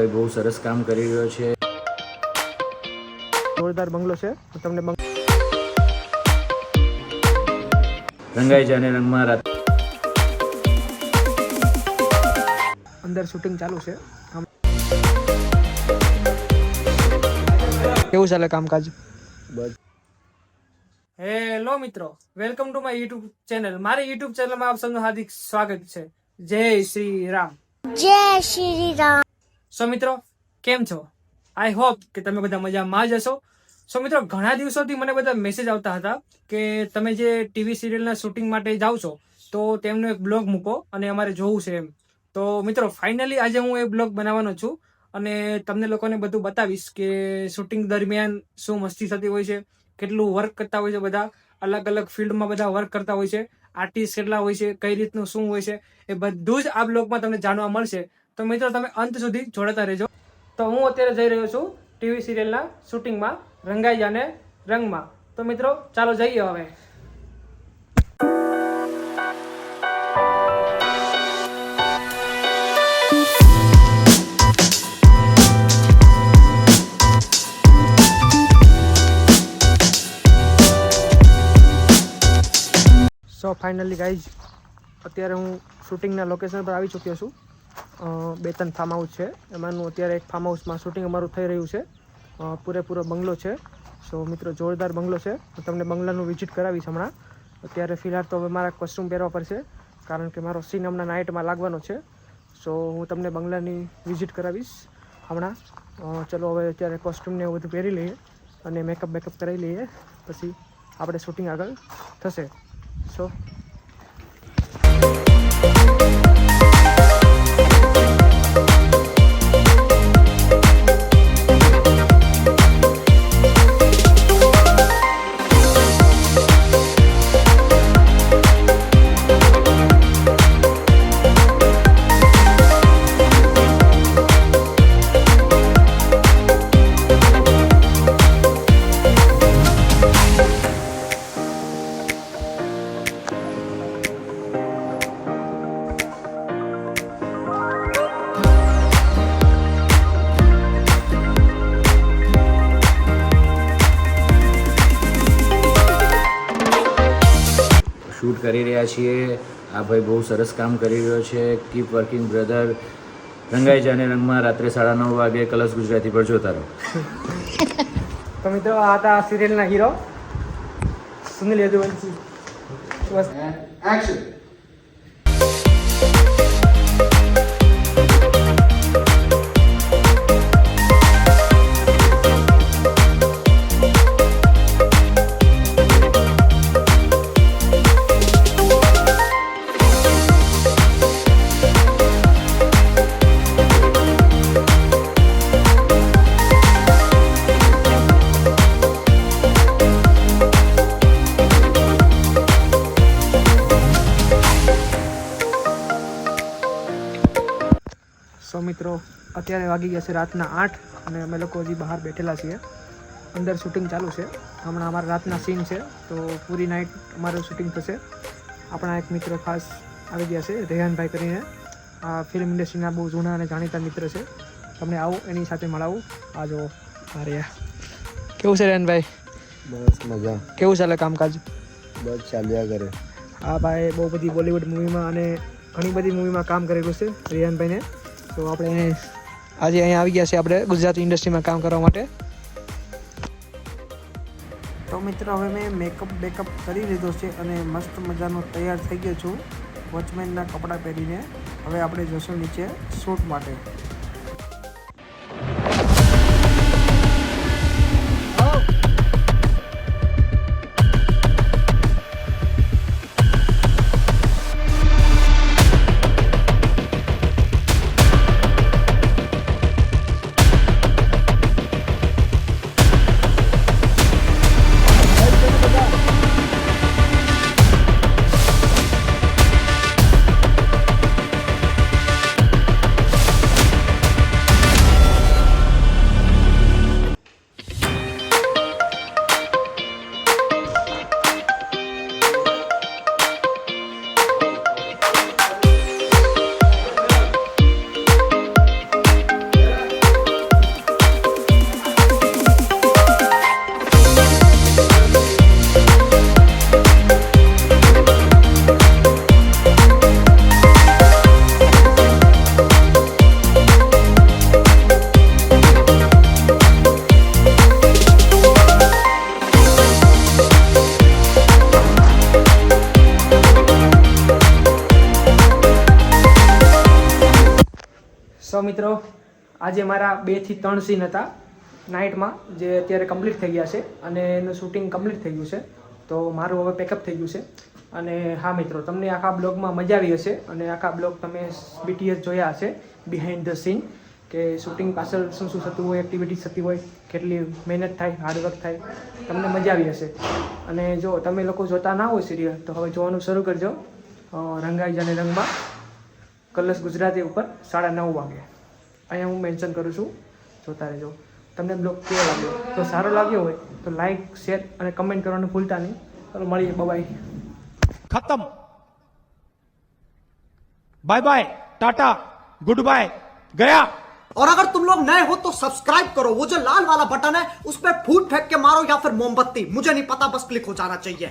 ભાઈ બહુ સરસ કામ કરી રહ્યો છે. જોરદાર બંગલો છે. તમને રંગાઈ જાને રંગમાં રાત અંદર શૂટિંગ ચાલુ છે. કેવું ચાલે કામકાજ? બસ હેલો મિત્રો, welcome to my YouTube channel. મારી યુટ્યુબ ચેનલમાં આપ સૌનું હાર્દિક સ્વાગત છે. જય શ્રી રામ. જય શ્રી રામ. સો મિત્રો, કેમ છો? આઈ હોપ કે તમે બધા મજામાં જ હશો. સો મિત્રો, ઘણા દિવસોથી મને બધા મેસેજ આવતા હતા કે તમે જે ટીવી સિરિયલના શૂટિંગ માટે જાઓ છો તો તેમનો એક બ્લોગ મૂકો અને અમારે જોવું છે એમ. તો મિત્રો, ફાઇનલી આજે હું એ બ્લોગ બનાવવાનો છું અને તમને લોકોને બધું બતાવીશ કે શૂટિંગ દરમિયાન શું મસ્તી થતી હોય છે, કેટલું વર્ક કરતા હોય છે, બધા અલગ અલગ ફિલ્ડમાં બધા વર્ક કરતા હોય છે, આર્ટિસ્ટ કેટલા હોય છે, કઈ રીતનું શું હોય છે, એ બધું જ આ બ્લોગમાં તમને જાણવા મળશે. તો મિત્રો, તમે અંત સુધી જોડાતા રહેજો. તો હું અત્યારે જઈ રહ્યો છું ટીવી સિરિયલના શૂટિંગમાં રંગાઈ જાને રંગમાં. તો મિત્રો, ચાલો જઈએ હવે. સો ફાઇનલી ગાઈઝ, અત્યારે હું શૂટિંગના લોકેશન પર આવી ચૂક્યો છું. 2-3 ફાર્મ હાઉસ છે, એમાંનું અત્યારે એક ફાર્મ હાઉસમાં શૂટિંગ અમારું થઈ રહ્યું છે. પૂરેપૂરો બંગલો છે. સો મિત્રો, જોરદાર બંગલો છે. હું તમને બંગલાનું વિઝિટ કરાવીશ હમણાં. અત્યારે ફિલહાલ તો હવે મારા કોસ્ટ્યુમ પહેરવા પડશે કારણ કે મારો સીન હમણાં નાઇટમાં લાગવાનો છે. સો હું તમને બંગલાની વિઝિટ કરાવીશ હમણાં. ચલો હવે અત્યારે કોસ્ટ્યુમને એવું બધું પહેરી લઈએ અને મેકઅપ કરાવી લઈએ, પછી આપણે શૂટિંગ આગળ થશે. સો શૂટ કરી રહ્યા છીએ. આ ભાઈ બહુ સરસ કામ કરી રહ્યો છે. Keep working brother. રંગાઈ જાને રંગમાં રાત્રે 9:30 વાગે કલર્સ ગુજરાતી પર જોતા રહો. તો મિત્રો, આ હતા સિરિયલના હીરો સુનિલ યદુવંશી. બસ એક્શન. સો મિત્રો, અત્યારે વાગી ગયા છે રાતના 8 અને અમે લોકો હજી બહાર બેઠેલા છીએ. અંદર શૂટિંગ ચાલુ છે. હમણાં અમારા રાતના સીન છે તો પૂરી નાઇટ અમારું શૂટિંગ થશે. આપણા એક મિત્ર ખાસ આવી ગયા છે, રેહાનભાઈ કરીને. આ ફિલ્મ ઇન્ડસ્ટ્રીના બહુ જૂના અને જાણીતા મિત્ર છે. તમને આવું એની સાથે મળાવું. આ જો મારે કેવું છે રેહાનભાઈ? બસ મજા. કેવું ચાલે કામકાજ? બસ ચાલ્યા કરે. આ ભાઈ બહુ બધી બોલિવૂડ મૂવીમાં અને ઘણી બધી મૂવીમાં કામ કરેલું છે રેહાનભાઈને. તો આપણે આજે અહીંયા આવી ગયા છે આપણે ગુજરાતી ઇન્ડસ્ટ્રીમાં કામ કરવા માટે. તો મિત્રો, હવે મેં બેકઅપ કરી લીધો છે અને મસ્ત મજાનો તૈયાર થઈ ગયો છું વોચમેનના કપડાં પહેરીને. હવે આપણે જશું નીચે શૂટ માટે. સો મિત્રો આજે મારા 2 થી 3 સીન હતા નાઇટમાં જે અત્યારે કમ્પ્લીટ થઈ ગયા છે અને એનું શૂટિંગ કમ્પ્લીટ થઈ ગયું છે. તો મારું હવે પેકઅપ થઈ ગયું છે. અને હા મિત્રો, તમને આખા બ્લોગમાં મજા આવી હશે અને આખા બ્લોગ તમે BTS જોયા હશે, બિહાઇન્ડ ધ સીન, કે શૂટિંગ પાછળ શું શું થતું હોય, એક્ટિવિટીઝ થતી હોય, કેટલી મહેનત થાય, હાર્ડવર્ક થાય. તમને મજા આવી હશે. અને જો તમે લોકો જોતા ના હોય સિરિયલ તો હવે જોવાનું શરૂ કરજો. રંગાઈ જાને રંગમાં કલર્સ ગુજરાતી ઉપર 9:30 વાગે અહીંયા હું મેન્શન કરું છું, જોતા રહેજો. તમને બ્લોગ કેવો લાગ્યો? તો સારો લાગ્યો હોય તો લાઈક, શેર અને કમેન્ટ કરવાનું ભૂલતા નહીં. ચાલો મળીએ, બાય. खत्म bye bye tata goodbye गया। और अगर तुम लोग नए हो तो सब्सक्राइब करो, वो जो लाल वाला बटन है उस पर फूट फेंक के मारो या फिर मोमबत्ती, मुझे नहीं पता, बस क्लिक हो जाना चाहिए।